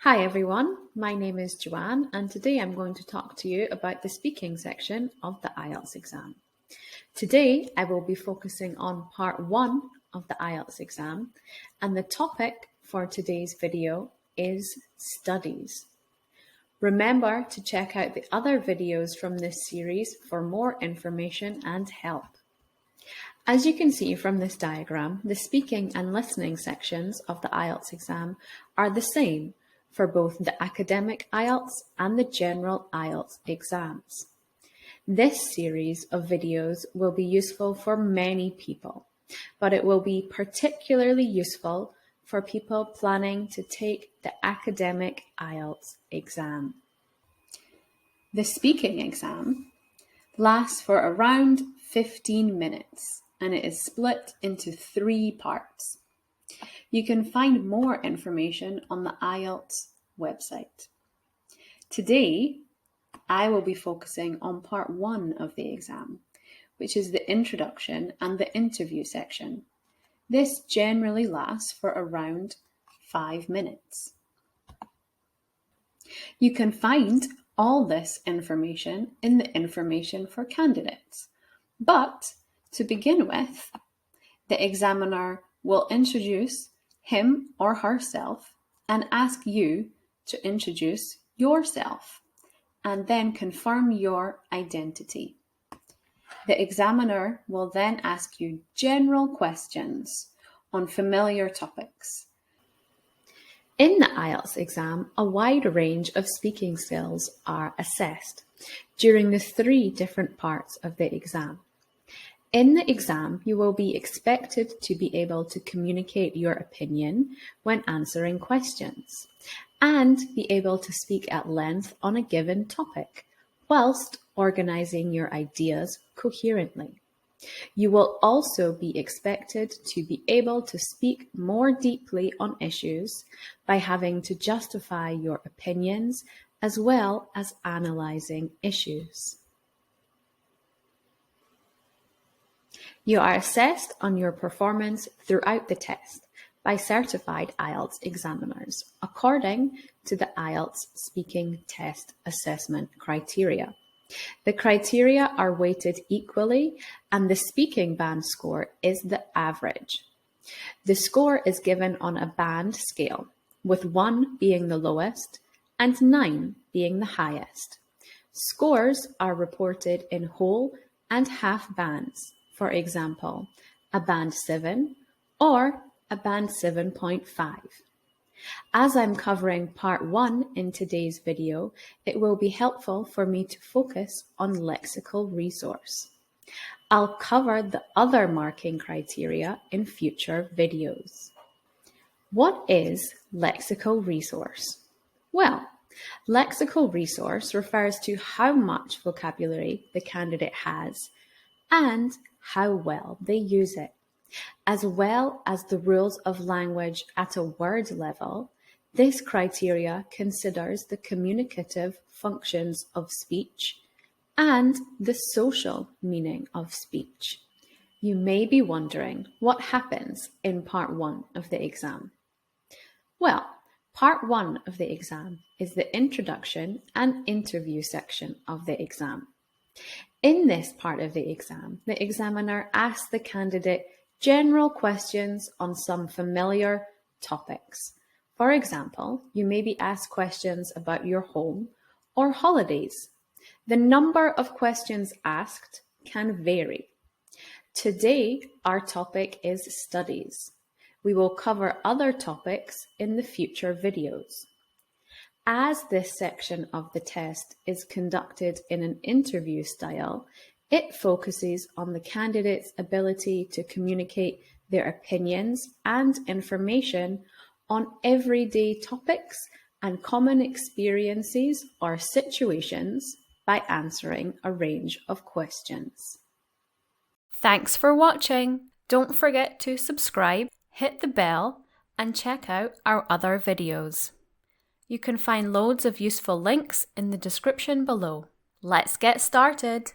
Hi everyone, my name is Joanne and today I'm going to talk to you about the speaking section of the IELTS exam. Today I will be focusing on part 1 of the IELTS exam and the topic for today's video is studies. Remember to check out the other videos from this series for more information and help. As you can see from this diagram, the speaking and listening sections of the IELTS exam are the same for both the academic IELTS and the general IELTS exams. This series of videos will be useful for many people, but it will be particularly useful for people planning to take the academic IELTS exam. The speaking exam lasts for around 15 minutes and it is split into 3 parts. You can find more information on the IELTS website. Today, I will be focusing on part 1 of the exam, which is the introduction and the interview section. This generally lasts for around 5 minutes. You can find all this information in the information for candidates. But to begin with, the examiner will introduce him or herself and ask you to introduce yourself and then confirm your identity. The examiner will then ask you general questions on familiar topics. In the IELTS exam, a wide range of speaking skills are assessed during the 3 different parts of the exam. In the exam, you will be expected to be able to communicate your opinion when answering questions and be able to speak at length on a given topic whilst organising your ideas coherently. You will also be expected to be able to speak more deeply on issues by having to justify your opinions as well as analysing issues. You are assessed on your performance throughout the test by certified IELTS examiners according to the IELTS speaking test assessment criteria. The criteria are weighted equally and the speaking band score is the average. The score is given on a band scale, with 1 being the lowest and 9 being the highest. Scores are reported in whole and half bands. For example, a band 7 or a band 7.5. As I'm covering part 1 in today's video, it will be helpful for me to focus on lexical resource. I'll cover the other marking criteria in future videos. What is lexical resource? Well, lexical resource refers to how much vocabulary the candidate has and how well they use it, as well as the rules of language at a word level. This criteria considers the communicative functions of speech and the social meaning of speech. You may be wondering what happens in part 1 of the exam. Well, part 1 of the exam is the introduction and interview section of the exam. In this part of the exam, the examiner asks the candidate general questions on some familiar topics. For example, you may be asked questions about your home or holidays. The number of questions asked can vary. Today, our topic is studies. We will cover other topics in the future videos. As this section of the test is conducted in an interview style, it focuses on the candidate's ability to communicate their opinions and information on everyday topics and common experiences or situations by answering a range of questions. Thanks for watching. Don't forget to subscribe, hit the bell, and check out our other videos. You can find loads of useful links in the description below. Let's get started.